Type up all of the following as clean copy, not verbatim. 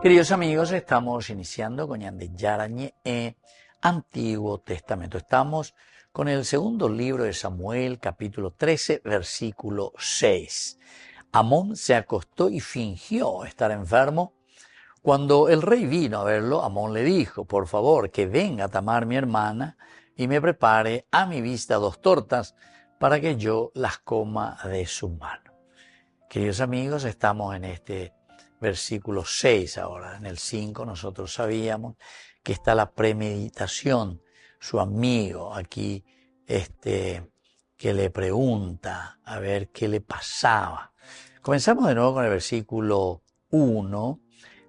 Queridos amigos, estamos iniciando con Yarañe Antiguo Testamento. Estamos con el segundo libro de Samuel, capítulo 13, versículo 6. Amón se acostó y fingió estar enfermo. Cuando el rey vino a verlo, Amón le dijo: por favor, que venga Tamar, mi hermana, y me prepare a mi vista 2 tortas para que yo las coma de su mano. Queridos amigos, estamos en este versículo 6 ahora. En el 5 nosotros sabíamos que está la premeditación. Su amigo aquí que le pregunta a ver qué le pasaba. Comenzamos de nuevo con el versículo 1.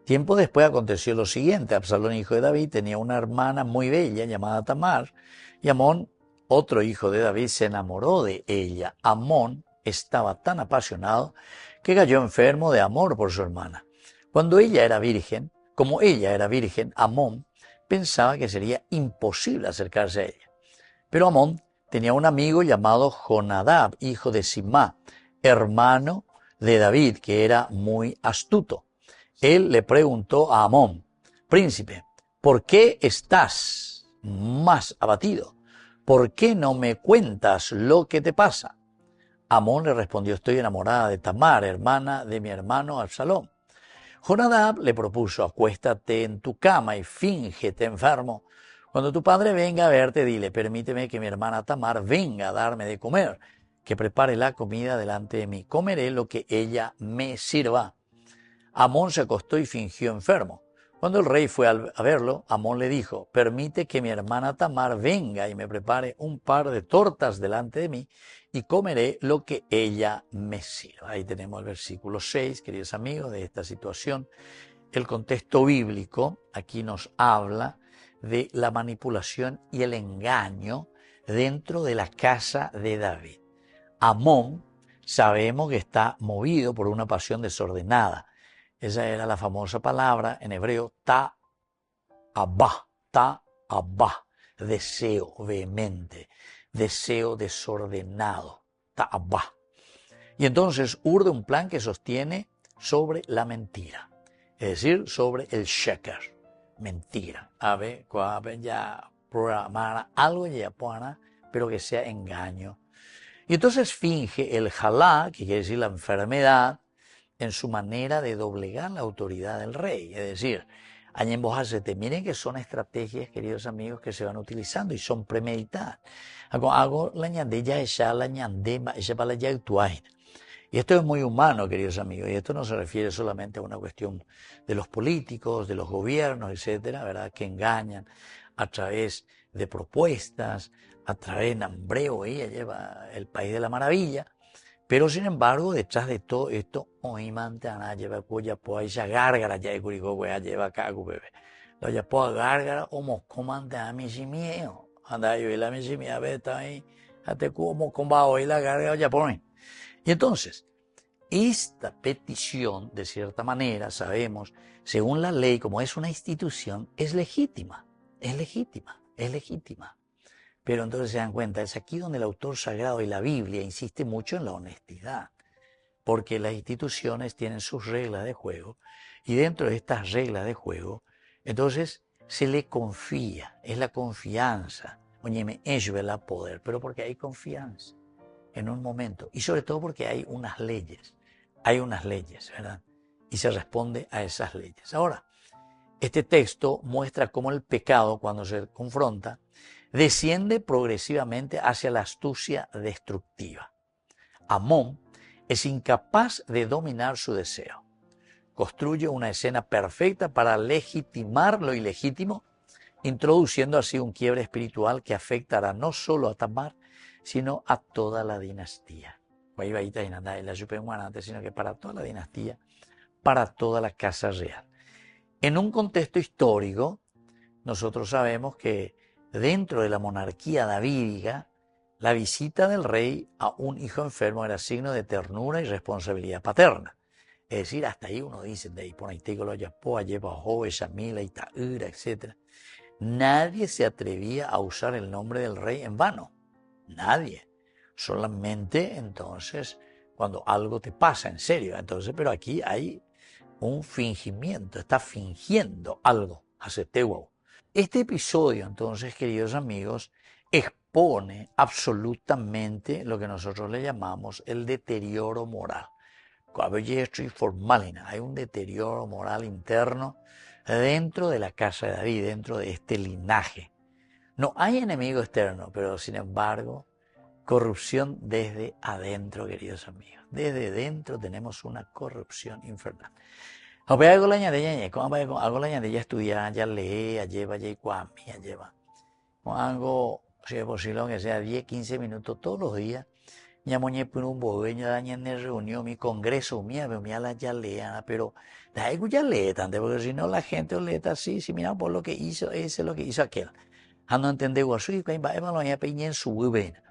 Tiempo después aconteció lo siguiente: Absalón, hijo de David, tenía una hermana muy bella llamada Tamar, y Amón, otro hijo de David, se enamoró de ella. Amón estaba tan apasionado que cayó enfermo de amor por su hermana. Como ella era virgen, Amón pensaba que sería imposible acercarse a ella. Pero Amón tenía un amigo llamado Jonadab, hijo de Simá, hermano de David, que era muy astuto. Él le preguntó a Amón: príncipe, ¿por qué estás más abatido? ¿Por qué no me cuentas lo que te pasa? Amón le respondió: estoy enamorada de Tamar, hermana de mi hermano Absalón. Jonadab le propuso: acuéstate en tu cama y fíngete enfermo. Cuando tu padre venga a verte, dile: permíteme que mi hermana Tamar venga a darme de comer, que prepare la comida delante de mí. Comeré lo que ella me sirva. Amón se acostó y fingió enfermo. Cuando el rey fue a verlo, Amón le dijo: permite que mi hermana Tamar venga y me prepare un par de tortas delante de mí, y comeré lo que ella me sirva. Ahí tenemos el versículo 6, queridos amigos, de esta situación. El contexto bíblico aquí nos habla de la manipulación y el engaño dentro de la casa de David. Amón sabemos que está movido por una pasión desordenada. Esa era la famosa palabra en hebreo ta'abá, deseo vehemente, deseo desordenado, ta'abá. Y entonces urde un plan que sostiene sobre la mentira, es decir, sobre el sheker, mentira. Ya programar algo ya pone, pero que sea engaño. Y entonces finge el jalá, que quiere decir la enfermedad, en su manera de doblegar la autoridad del rey. Es decir, miren que son estrategias, queridos amigos, que se van utilizando y son premeditadas. Y esto es muy humano, queridos amigos, y esto no se refiere solamente a una cuestión de los políticos, de los gobiernos, etcétera, ¿verdad?, que engañan a través de propuestas, a través de hambreo. Ella lleva el país de la maravilla. Pero sin embargo, detrás de todo esto, y entonces, esta petición, de cierta manera, sabemos, según la ley, como es una institución, es legítima. Pero entonces se dan cuenta, es aquí donde el autor sagrado y la Biblia insiste mucho en la honestidad, porque las instituciones tienen sus reglas de juego, y dentro de estas reglas de juego, entonces se le confía, es la confianza. Oye, es el poder, pero porque hay confianza en un momento, y sobre todo porque hay unas leyes, ¿verdad? Y se responde a esas leyes. Ahora, este texto muestra cómo el pecado, cuando se confronta, desciende progresivamente hacia la astucia destructiva. Amón es incapaz de dominar su deseo. Construye una escena perfecta para legitimar lo ilegítimo, introduciendo así un quiebre espiritual que afectará no solo a Tamar, sino a toda la dinastía. Sino que para toda la dinastía, para toda la casa real. En un contexto histórico, nosotros sabemos que dentro de la monarquía davídica, la visita del rey a un hijo enfermo era signo de ternura y responsabilidad paterna. Es decir, hasta ahí uno dice, de ahí por ahí etc. Nadie se atrevía a usar el nombre del rey en vano. Nadie. Solamente entonces cuando algo te pasa en serio. Entonces, pero aquí hay un fingimiento, está fingiendo algo, acepteo. Este episodio, entonces, queridos amigos, expone absolutamente lo que nosotros le llamamos el deterioro moral. Hay un deterioro moral interno dentro de la casa de David, dentro de este linaje. No hay enemigo externo, pero sin embargo, corrupción desde adentro, queridos amigos. Desde dentro tenemos una corrupción infernal. Algo la ya estudia, ya lee, ya lleva, ya cuami, ya lleva. Algo, si es posible, aunque sea 10, 15 minutos todos los días. Ya moñé por un bobeño, daña en reunión, mi congreso, mía la ya lea, pero la ya lee tanto, porque si no la gente lee así, si mira por lo que hizo, ese es lo que hizo aquel. A no entender guasui, que va a peñar en su vena.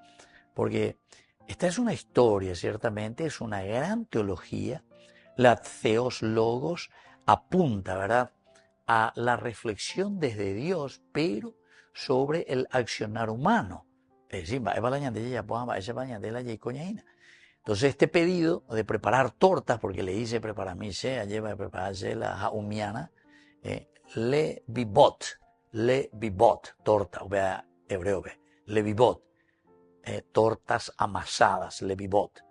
Porque esta es una historia, ciertamente, es una gran teología. La Theos Logos apunta, ¿verdad?, a la reflexión desde Dios, pero sobre el accionar humano. Es decir, entonces este pedido de preparar tortas, porque le dice preparar mi sea, lleva de prepararse la jaumiana, le bibot, torta, o sea, hebreo, le bibot, tortas amasadas, le bibot.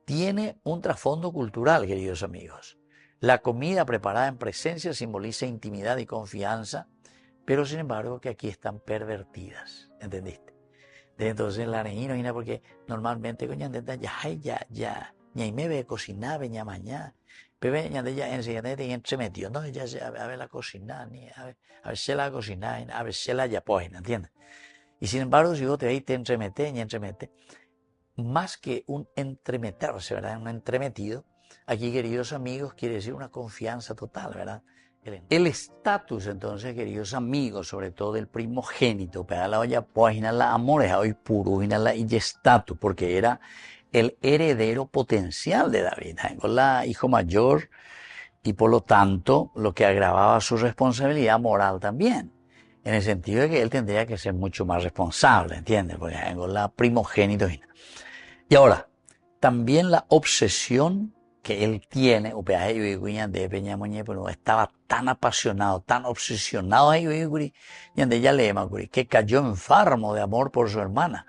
Tiene un trasfondo cultural, queridos amigos. La comida preparada en presencia simboliza intimidad y confianza, pero sin embargo que aquí están pervertidas, ¿entendiste? Entonces la reina, porque normalmente ya me ve cocinar, veña mañana, pero ya enseguida y entremetió, no, ya a ver la cocinar, a ver si la cocinar, a ver si la ya pues, ¿entiendes? Y sin embargo, si vos te veis, te entremete, más que un entremeterse, ¿verdad? Un entremetido, aquí, queridos amigos, quiere decir una confianza total, ¿verdad? El estatus, entonces, queridos amigos, sobre todo del primogénito, para la olla, pues, la amores, hoy puro, la y estatus, porque era el heredero potencial de David, con la hijo mayor, y por lo tanto, lo que agravaba su responsabilidad moral también, en el sentido de que él tendría que ser mucho más responsable, ¿entiendes? Porque con la primogénito. Y ahora, también la obsesión que él tiene, estaba tan apasionado, tan obsesionado, que cayó enfermo de amor por su hermana.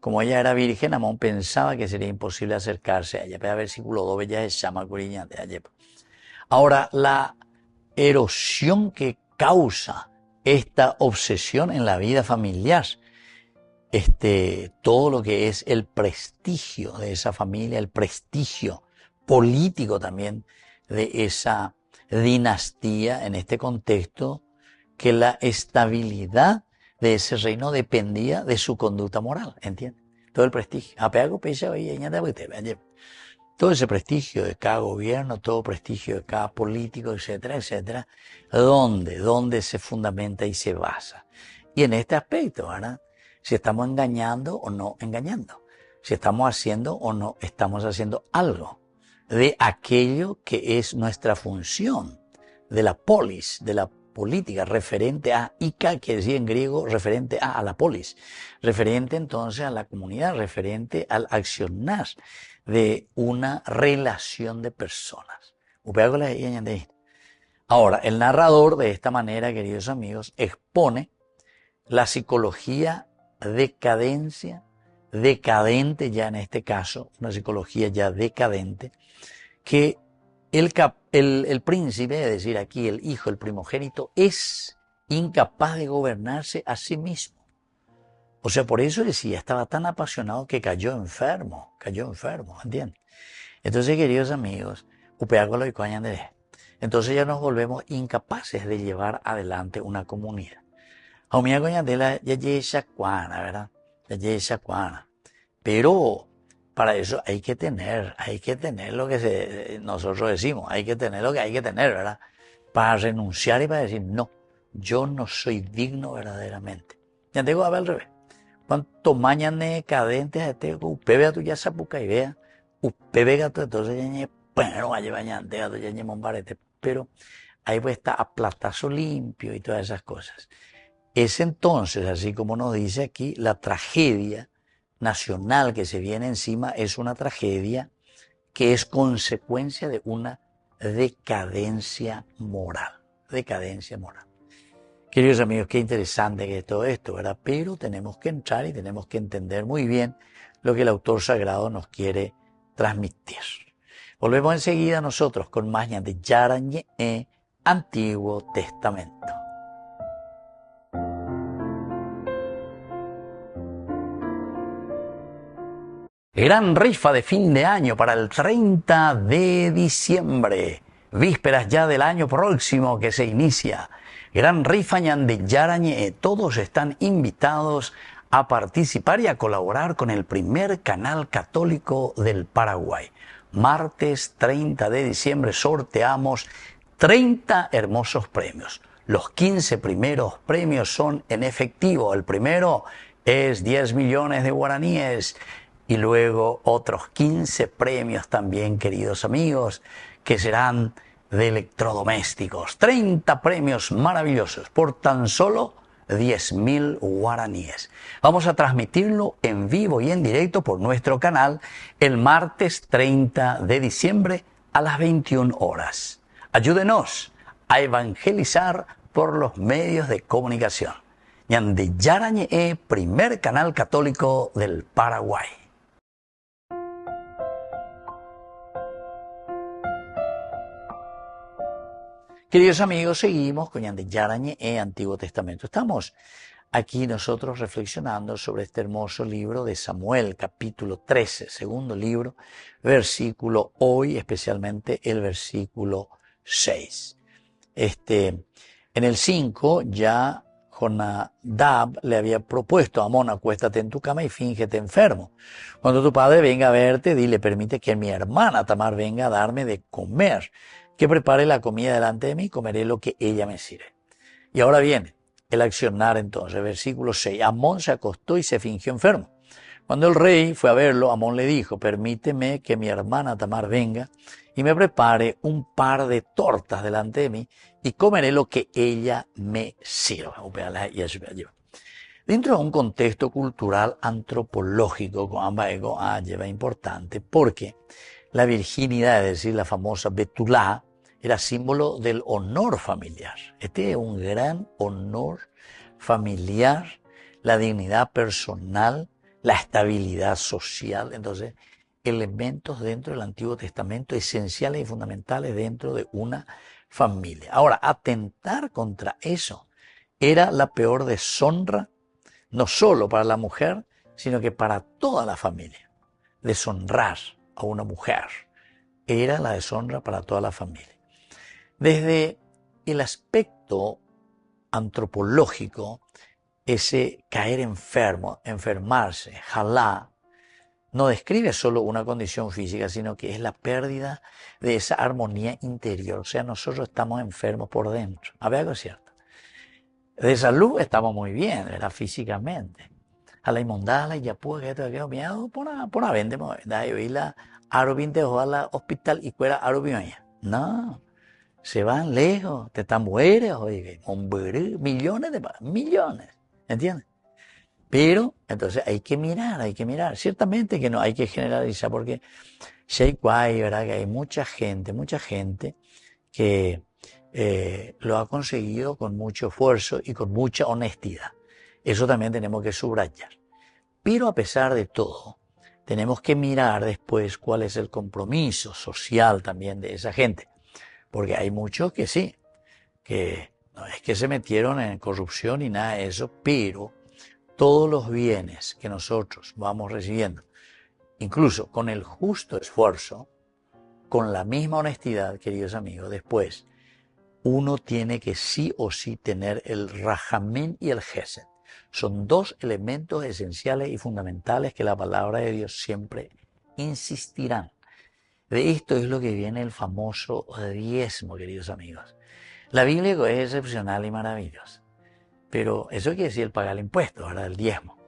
Como ella era virgen, Amón pensaba que sería imposible acercarse a ella. Versículo 2, ella se llama. Ahora, la erosión que causa esta obsesión en la vida familiar, todo lo que es el prestigio de esa familia, el prestigio político también de esa dinastía en este contexto, que la estabilidad de ese reino dependía de su conducta moral, ¿entiendes? Todo el prestigio. Todo ese prestigio de cada gobierno, todo prestigio de cada político, etcétera, etcétera, ¿dónde se fundamenta y se basa? Y en este aspecto, ¿verdad? Si estamos engañando o no engañando, si estamos haciendo o no estamos haciendo algo de aquello que es nuestra función, de la polis, de la política, referente a ica, que decía en griego, referente a la polis, referente entonces a la comunidad, referente al accionar de una relación de personas. Ahora, el narrador de esta manera, queridos amigos, expone la psicología decadente ya en este caso, una psicología ya decadente, que el príncipe, es decir, aquí el hijo, el primogénito, es incapaz de gobernarse a sí mismo. O sea, por eso decía, estaba tan apasionado que cayó enfermo, ¿entiendes? Entonces, queridos amigos, entonces ya nos volvemos incapaces de llevar adelante una comunidad. ¿Verdad? Pero para eso hay que tener lo que nosotros decimos, hay que tener lo que hay que tener, ¿verdad? Para renunciar y para decir, no, yo no soy digno verdaderamente. Ya tengo a ver al revés. Cuanto mañana cadentes a este, upebe a tu ya sapuca y vea, upebe gato, entonces ya bueno, vaya bañante, gato ya mombarete, pero ahí pues está a platazo limpio y todas esas cosas. Es entonces, así como nos dice aquí, la tragedia nacional que se viene encima es una tragedia que es consecuencia de una decadencia moral. Decadencia moral. Queridos amigos, qué interesante que es todo esto, ¿verdad? Pero tenemos que entrar y tenemos que entender muy bien lo que el autor sagrado nos quiere transmitir. Volvemos enseguida nosotros con más de Yarañe Antiguo Testamento. Gran rifa de fin de año para el 30 de diciembre, vísperas ya del año próximo que se inicia. Gran rifa de Yarañe, todos están invitados a participar y a colaborar con el primer canal católico del Paraguay. Martes 30 de diciembre sorteamos 30 hermosos premios. Los 15 primeros premios son en efectivo. El primero es 10 millones de guaraníes. Y luego otros 15 premios también, queridos amigos, que serán de electrodomésticos. 30 premios maravillosos por tan solo 10.000 guaraníes. Vamos a transmitirlo en vivo y en directo por nuestro canal el martes 30 de diciembre a las 21 horas. Ayúdenos a evangelizar por los medios de comunicación. Ñande Yarañe, primer canal católico del Paraguay. Queridos amigos, seguimos con Ñande Yarañe Antiguo Testamento. Estamos aquí nosotros reflexionando sobre este hermoso libro de Samuel, capítulo 13, segundo libro, versículo, hoy especialmente el versículo 6. En el 5 ya Jonadab le había propuesto a Amón: acuéstate en tu cama y fíngete enfermo. Cuando tu padre venga a verte, dile: permite que mi hermana Tamar venga a darme de comer, que prepare la comida delante de mí y comeré lo que ella me sirve. Y ahora viene el accionar entonces, versículo 6. Amón se acostó y se fingió enfermo. Cuando el rey fue a verlo, Amón le dijo: permíteme que mi hermana Tamar venga y me prepare un par de tortas delante de mí y comeré lo que ella me sirva. Dentro de un contexto cultural antropológico, con ambas lleva importante, porque la virginidad, es decir, la famosa Betulá, era símbolo del honor familiar. Este es un gran honor familiar, la dignidad personal, la estabilidad social. Entonces, elementos dentro del Antiguo Testamento esenciales y fundamentales dentro de una familia. Ahora, atentar contra eso era la peor deshonra, no solo para la mujer, sino que para toda la familia. Deshonrar a una mujer era la deshonra para toda la familia. Desde el aspecto antropológico, ese caer enfermo, enfermarse, jalá, no describe solo una condición física, sino que es la pérdida de esa armonía interior. O sea, nosotros estamos enfermos por dentro. A ver, algo es cierto. De salud estamos muy bien, ¿verdad? Físicamente. A la inmundada, y ya pude que quedó miedo, por una vende, ¿verdad? Y hoy la Arubin te va al hospital y fuera Arubin. No. Se van lejos, te mueres, oye, millones, ¿entiendes? Pero, entonces hay que mirar. Ciertamente que no hay que generalizar, porque ¿verdad? Que hay mucha gente que lo ha conseguido con mucho esfuerzo y con mucha honestidad. Eso también tenemos que subrayar. Pero a pesar de todo, tenemos que mirar después cuál es el compromiso social también de esa gente. Porque hay muchos que sí, que no es que se metieron en corrupción ni nada de eso, pero todos los bienes que nosotros vamos recibiendo, incluso con el justo esfuerzo, con la misma honestidad, queridos amigos, después uno tiene que sí o sí tener el rajamín y el gesed. Son dos elementos esenciales y fundamentales que la palabra de Dios siempre insistirán. De esto es lo que viene el famoso diezmo, queridos amigos. La Biblia es excepcional y maravillosa, pero eso quiere decir el pagar el impuesto, ¿verdad? El diezmo.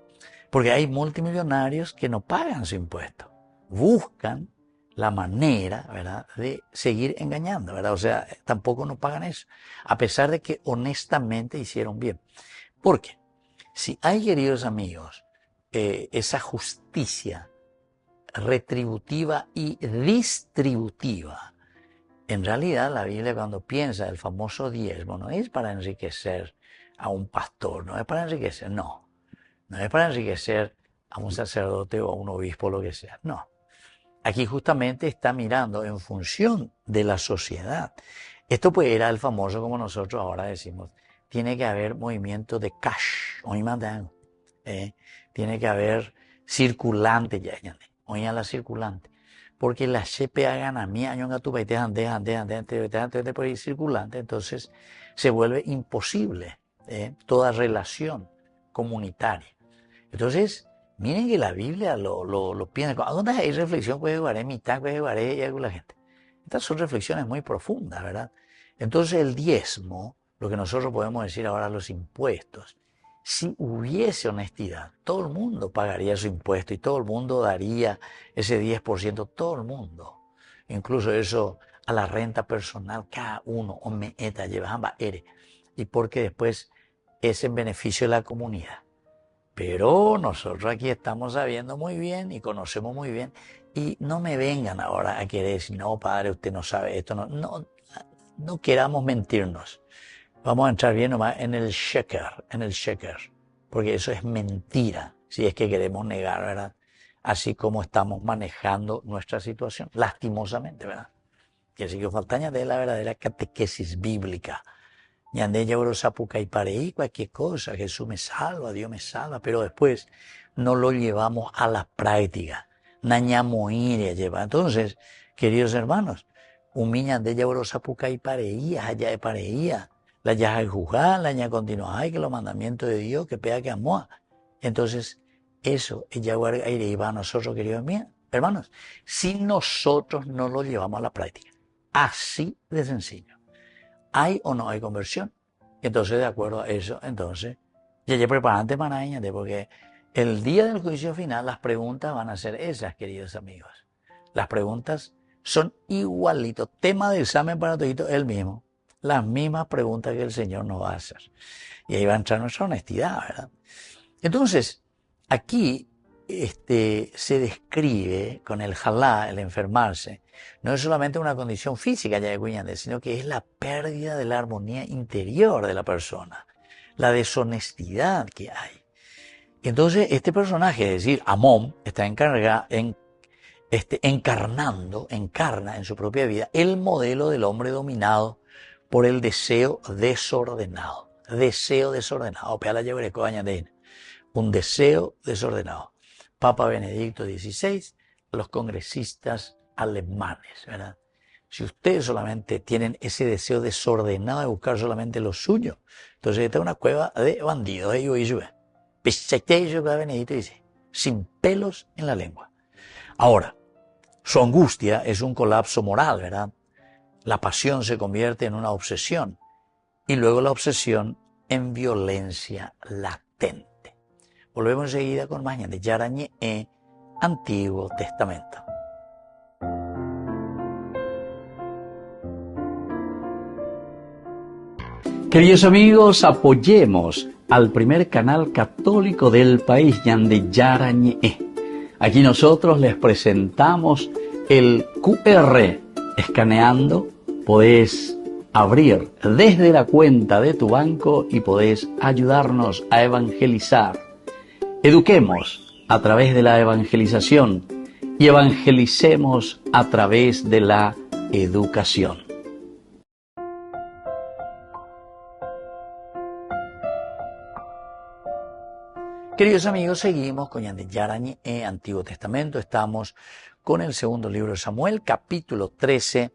Porque hay multimillonarios que no pagan su impuesto, buscan la manera, ¿verdad?, de seguir engañando, ¿verdad? O sea, tampoco no pagan eso, a pesar de que honestamente hicieron bien. Porque si hay, queridos amigos, esa justicia retributiva y distributiva, en realidad la Biblia cuando piensa el famoso diezmo no es para enriquecer a un pastor, no es para enriquecer, no es para enriquecer a un sacerdote o a un obispo, lo que sea, no. Aquí justamente está mirando en función de la sociedad. Esto pues era el famoso, como nosotros ahora decimos, tiene que haber movimiento de cash, tiene que haber circulante, oigan la circulante, porque la CPA gana mi año en tu antes por ir circulante, entonces se vuelve imposible toda relación comunitaria. Entonces, miren que la Biblia lo piensa. ¿Dónde hay reflexión? Pues jugaré mitad, pues jugaré y con la gente. Estas son reflexiones muy profundas, ¿verdad? Entonces el diezmo, lo que nosotros podemos decir ahora los impuestos, si hubiese honestidad, todo el mundo pagaría su impuesto y todo el mundo daría ese 10%, todo el mundo. Incluso eso a la renta personal, cada uno, o meeta, llevan y porque después es en beneficio de la comunidad. Pero nosotros aquí estamos sabiendo muy bien y conocemos muy bien. Y no me vengan ahora a querer decir, no, padre, usted no sabe esto. No queramos mentirnos. Vamos a entrar bien nomás en el sheker, porque eso es mentira, si es que queremos negar, ¿verdad? Así como estamos manejando nuestra situación, lastimosamente, ¿verdad? Que así que faltaña de la verdadera catequesis bíblica. Ñandé ya sapuca y pareí, cualquier cosa, Jesús me salva, Dios me salva, pero después no lo llevamos a la práctica. Nañamoir lleva. Entonces, queridos hermanos, un ñandé ya sapuca y pareía, allá de pareía, la ya de juzgar, la ya continúa, ay, que los mandamientos de Dios, que pega que amó. Entonces, eso es ya iba a nosotros, queridos míos, hermanos, si nosotros no lo llevamos a la práctica. Así de sencillo. ¿Hay o no hay conversión? Entonces, de acuerdo a eso, entonces, ya preparante para añadir, porque el día del juicio final las preguntas van a ser esas, queridos amigos. Las preguntas son igualitos. Tema de examen para todito el mismo. Las mismas preguntas que el Señor nos va a hacer. Y ahí va a entrar nuestra honestidad, ¿verdad? Entonces, aquí se describe con el jalá, el enfermarse, no es solamente una condición física, ya de sino que es la pérdida de la armonía interior de la persona, la deshonestidad que hay. Entonces, este personaje, es decir, Amón, está encarna en su propia vida el modelo del hombre dominado por el deseo desordenado. Deseo desordenado. Un deseo desordenado. Papa Benedicto XVI, los congresistas alemanes, ¿verdad? Si ustedes solamente tienen ese deseo desordenado de buscar solamente lo suyo, entonces esta es una cueva de bandidos. Benedicto dice, sin pelos en la lengua. Ahora, su angustia es un colapso moral, ¿verdad? La pasión se convierte en una obsesión y luego la obsesión en violencia latente. Volvemos enseguida con más de Yarañé en Antiguo Testamento. Queridos amigos, apoyemos al primer canal católico del país, Yande Yarañé. Aquí nosotros les presentamos el QR. Escaneando, podés abrir desde la cuenta de tu banco y podés ayudarnos a evangelizar. Eduquemos a través de la evangelización y evangelicemos a través de la educación. Queridos amigos, seguimos con Yarañé en Antiguo Testamento. Estamos con el segundo libro de Samuel, capítulo 13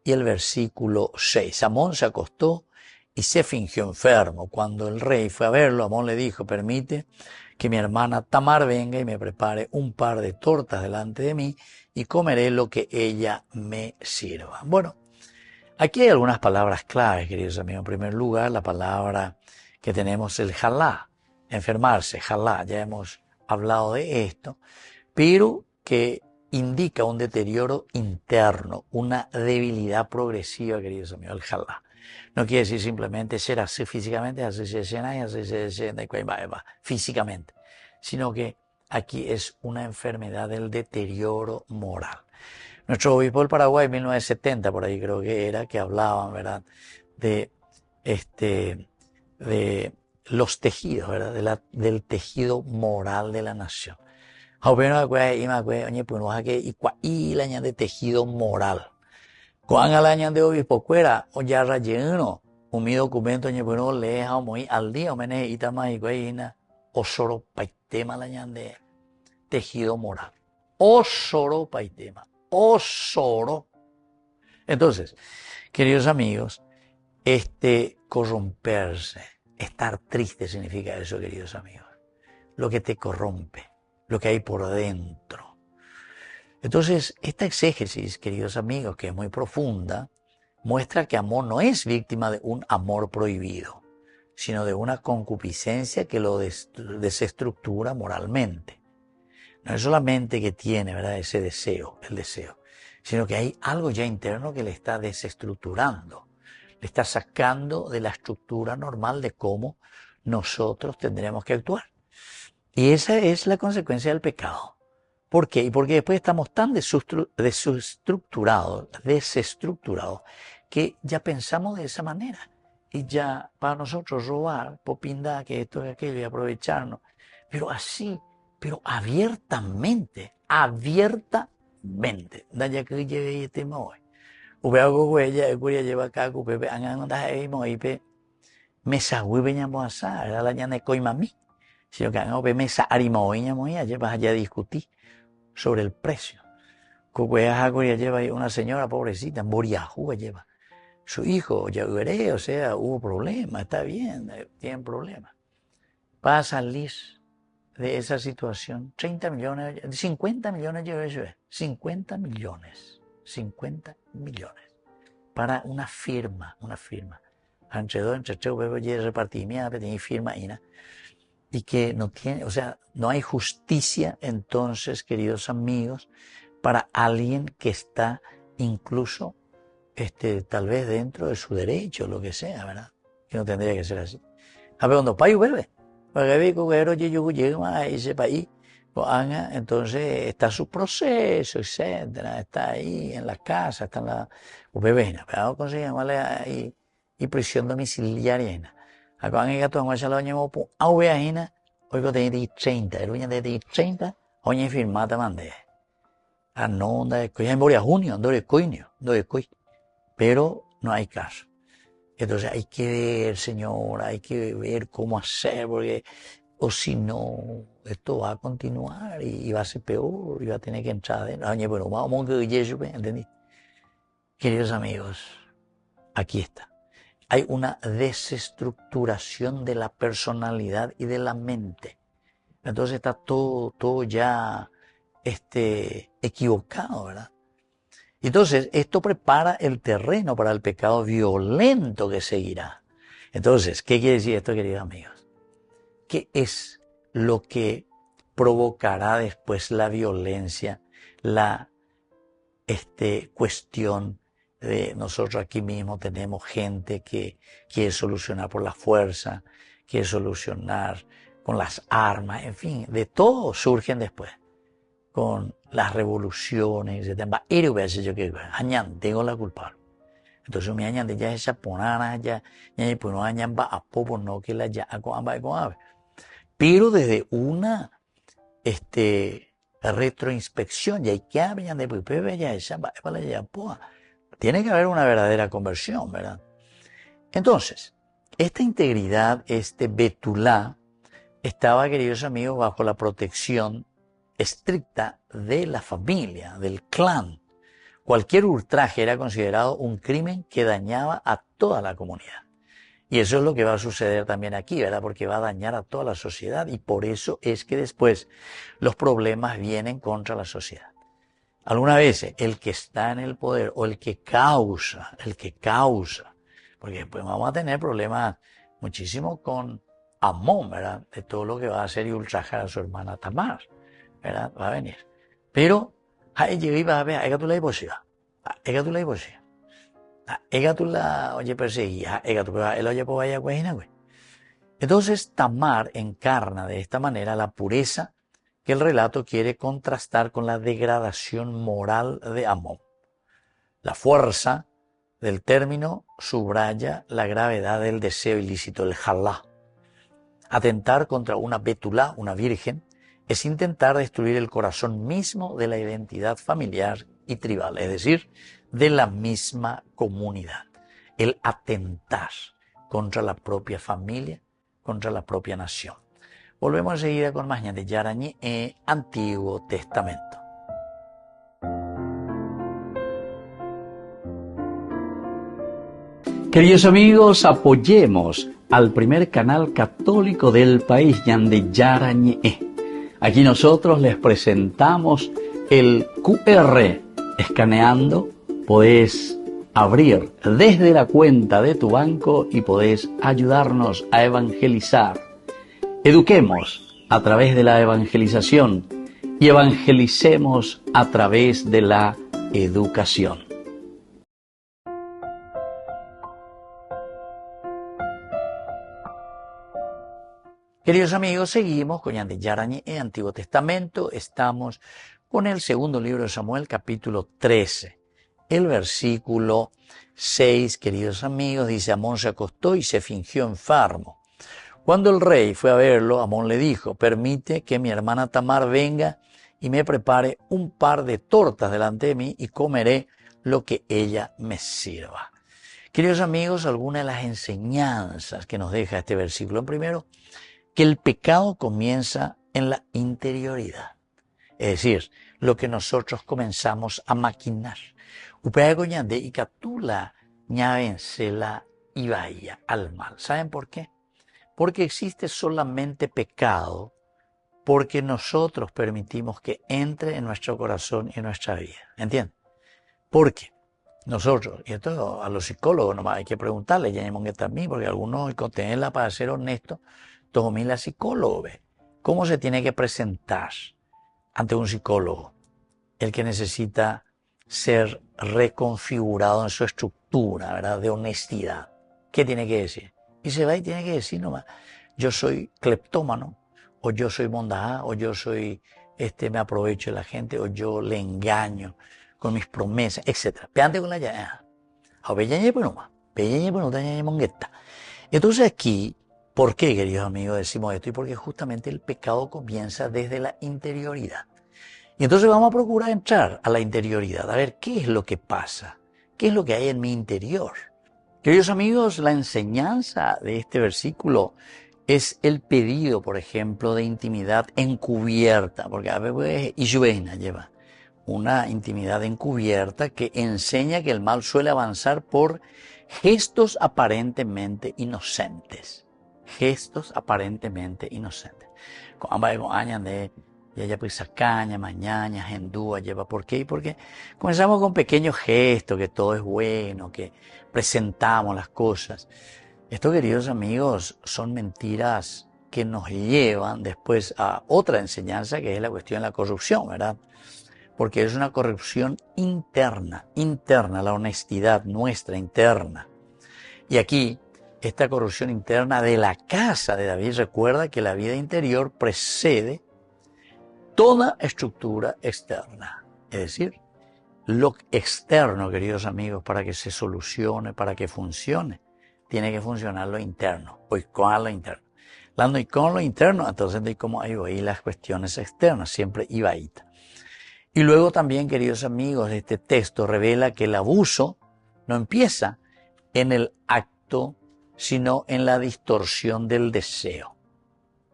y el versículo 6. Amón se acostó y se fingió enfermo. Cuando el rey fue a verlo, Amón le dijo, permite que mi hermana Tamar venga y me prepare un par de tortas delante de mí y comeré lo que ella me sirva. Bueno, aquí hay algunas palabras claves, queridos amigos. En primer lugar, la palabra que tenemos, el jalá, enfermarse, jalá, ya hemos hablado de esto, pero que indica un deterioro interno, una debilidad progresiva, queridos amigos, el jalá. No quiere decir simplemente ser así físicamente, físicamente, sino que aquí es una enfermedad del deterioro moral. Nuestro obispo del Paraguay, 1970, por ahí creo que era, que hablaban, ¿verdad? De, de los tejidos, ¿verdad? Del tejido moral de la nación. De tejido moral. Cuán al año de obispo cuera, o ya relleno, mi documento, bueno, leja muy al día, o menes y tama y guayina, o solo paitema la de tejido moral. O solo paitema. O solo. Entonces, queridos amigos, corromperse, estar triste significa eso, queridos amigos. Lo que te corrompe, lo que hay por dentro. Entonces, esta exégesis, queridos amigos, que es muy profunda, muestra que amor no es víctima de un amor prohibido, sino de una concupiscencia que lo desestructura moralmente. No es solamente que tiene, ¿verdad?, ese deseo, el deseo, sino que hay algo ya interno que le está desestructurando, le está sacando de la estructura normal de cómo nosotros tendremos que actuar. Y esa es la consecuencia del pecado. ¿Por qué? Y porque después estamos tan desestructurados, que ya pensamos de esa manera. Y ya para nosotros robar, popindar, que esto y aquello y aprovecharnos. Pero así, pero abiertamente. Daya que lleve este moy. Ube algo huella, lleva acá, pepe, angandas ahí moipe. Mesa huibe ñamo asá, era la ñane coimami. Si yo que hagan mesa arimoiña moya, llevas allá a discutir sobre el precio. Cucueajacuria lleva una señora pobrecita, Boriajú lleva. Su hijo, ya veré, o sea, hubo problemas, está bien, tienen problemas. Para salir de esa situación, 30 millones, 50 millones lleva eso, 50 millones, para una firma. Entre dos, entre tres, repartimiento, tiene firma y que no tiene, o sea, no hay justicia entonces, queridos amigos, para alguien que está incluso, tal vez dentro de su derecho, lo que sea, ¿verdad? Que no tendría que ser así. A ver, cuando payo bebe, llega a ese país, entonces está su proceso, etcétera, está ahí en la casa, está en la bebé, pero conseguimos ahí y prisión domiciliaria. Acá en gato en Guachala doña po auveajina, hoy que tenía 30, el uña de 30, hoy firmata mandé. Ah, no, ya en Boria junio, pero no hay caso. Entonces hay que ver, señora, hay que ver cómo hacer, porque, o si no, esto va a continuar y va a ser peor, y va a tener que entrar de bueno, vamos a ¿entendí? Queridos amigos, aquí está. Hay una desestructuración de la personalidad y de la mente. Entonces está todo ya equivocado, ¿verdad? Entonces, esto prepara el terreno para el pecado violento que seguirá. Entonces, ¿qué quiere decir esto, queridos amigos? ¿Qué es lo que provocará después la violencia, la cuestión de nosotros aquí mismo tenemos gente que quiere solucionar por la fuerza, quiere solucionar con las armas, en fin, de todo surgen después. Con las revoluciones, etc. Tengo la culpa. Entonces mi añan de ya esa ponana ya pues no añan va a poco no que la ya con pero desde una retroinspección ya hay que hablar de pues ya esa va para ya tiene que haber una verdadera conversión, ¿verdad? Entonces esta integridad, betulá, estaba, queridos amigos, bajo la protección estricta de la familia, del clan. Cualquier ultraje era considerado un crimen que dañaba a toda la comunidad. Y eso es lo que va a suceder también aquí, ¿verdad? Porque va a dañar a toda la sociedad y por eso es que después los problemas vienen contra la sociedad. Algunas veces el que está en el poder o el que causa, porque después vamos a tener problemas muchísimo con Amón, ¿verdad? De todo lo que va a hacer y ultrajar a su hermana Tamar, ¿verdad? Va a venir. Pero, ahí llega a ver, ahí tú la hipoxia. Oye, perseguía, él oye, pues vaya, güey. Entonces, Tamar encarna de esta manera la pureza que el relato quiere contrastar con la degradación moral de Amón. La fuerza del término subraya la gravedad del deseo ilícito, el jalá. Atentar contra una betulá, una virgen, es intentar destruir el corazón mismo de la identidad familiar y tribal, es decir, de la misma comunidad. El atentar contra la propia familia, contra la propia nación. Volvemos enseguida con más Ñande Yarañi en Antiguo Testamento. Queridos amigos, apoyemos al primer canal católico del país, Ñande Yarañi. Aquí nosotros les presentamos el QR. Escaneando podés abrir desde la cuenta de tu banco y podés ayudarnos a evangelizar. Eduquemos a través de la evangelización y evangelicemos a través de la educación. Queridos amigos, seguimos con Ñande Yarañi en Antiguo Testamento. Estamos con el segundo libro de Samuel, capítulo 13. El versículo 6, queridos amigos, dice: Amón se acostó y se fingió enfermo. Cuando el rey fue a verlo, Amón le dijo: permite que mi hermana Tamar venga y me prepare un par de tortas delante de mí y comeré lo que ella me sirva. Queridos amigos, algunas de las enseñanzas que nos deja este versículo. Primero, que el pecado comienza en la interioridad. Es decir, lo que nosotros comenzamos a maquinar. Upea coñande y catula ñavencela y vaya al mal. ¿Saben por qué? Porque existe solamente pecado porque nosotros permitimos que entre en nuestro corazón y en nuestra vida. ¿Entienden? Porque nosotros, y esto a los psicólogos nomás hay que preguntarle, ya que también, porque algunos, con tenerla para ser honesto, tomé la psicólogo, ¿ve? ¿Cómo se tiene que presentar ante un psicólogo? El que necesita ser reconfigurado en su estructura, ¿verdad? De honestidad. ¿Qué tiene que decir? Y se va y tiene que decir nomás: yo soy cleptómano, o yo soy bondad, o yo soy, me aprovecho de la gente, o yo le engaño con mis promesas, etc. Peante con la ya. Entonces aquí, ¿por qué, queridos amigos, decimos esto? Y porque justamente el pecado comienza desde la interioridad. Y entonces vamos a procurar entrar a la interioridad, a ver qué es lo que pasa, qué es lo que hay en mi interior. Queridos amigos, la enseñanza de este versículo es el pedido, por ejemplo, de intimidad encubierta, porque a veces Ishuena lleva una intimidad encubierta que enseña que el mal suele avanzar por gestos aparentemente inocentes. Gestos aparentemente inocentes. Con años de ya pues sacaña, mañana, gendúa, lleva. ¿Por qué? Porque comenzamos con pequeños gestos, que todo es bueno, que presentamos las cosas. Esto, queridos amigos, son mentiras que nos llevan después a otra enseñanza, que es la cuestión de la corrupción, ¿verdad? Porque es una corrupción interna, la honestidad nuestra interna. Y aquí, esta corrupción interna de la casa de David, recuerda que la vida interior precede toda estructura externa. Es decir, lo externo, queridos amigos, para que se solucione, para que funcione, tiene que funcionar lo interno, pues con lo interno. Hablando y con lo interno, entonces de cómo hay ahí las cuestiones externas, siempre ibaíta. Y luego también, queridos amigos, este texto revela que el abuso no empieza en el acto, sino en la distorsión del deseo.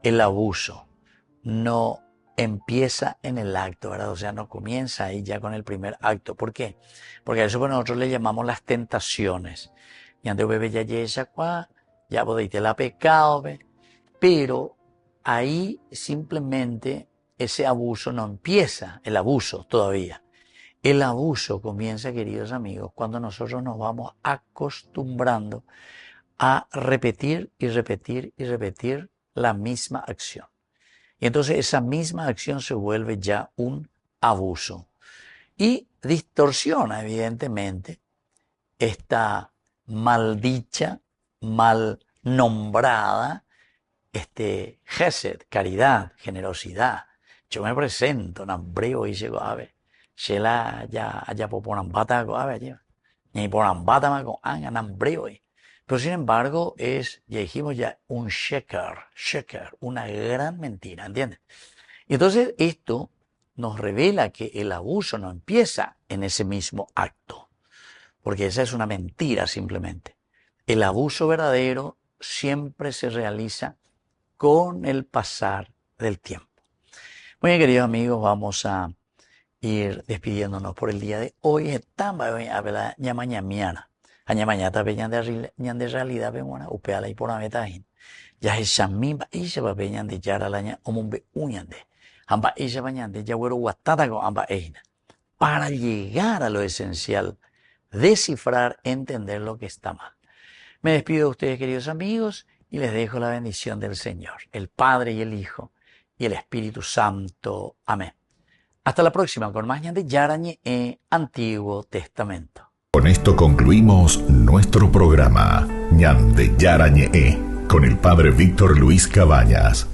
El abuso no empieza en el acto, ¿verdad? O sea, no comienza ahí ya con el primer acto. ¿Por qué? Porque a eso nosotros le llamamos las tentaciones. Y antes bebé ya podéis la pecado, ¿ve? Pero ahí simplemente ese abuso no empieza, el abuso todavía. El abuso comienza, queridos amigos, cuando nosotros nos vamos acostumbrando a repetir y repetir y repetir la misma acción. Y entonces esa misma acción se vuelve ya un abuso. Y distorsiona, evidentemente, esta maldicha, mal nombrada, gesed, caridad, generosidad, yo me presento, nambreo y llego a ver, shela ya allá por Porambata, a ver, allá, ni Porambata me con nambreo. Pero sin embargo ya dijimos ya, un sheker, una gran mentira, ¿entiendes? Y entonces esto nos revela que el abuso no empieza en ese mismo acto, porque esa es una mentira simplemente. El abuso verdadero siempre se realiza con el pasar del tiempo. Muy bien, queridos amigos, vamos a ir despidiéndonos por el día de hoy. Estamos a ver ya mañana. Mañana también de realidad vemos upeala y por la meta. Ya es shamimba y se va a ver de yara la ña omumbe uñande. Amba ella bañande ya güero guatata con amba eina. Para llegar a lo esencial, descifrar, entender lo que está mal. Me despido de ustedes, queridos amigos, y les dejo la bendición del Señor, el Padre y el Hijo y el Espíritu Santo. Amén. Hasta la próxima con más de Yarañe Antiguo Testamento. Con esto concluimos nuestro programa Ñande Yarañe con el Padre Víctor Luis Cabañas.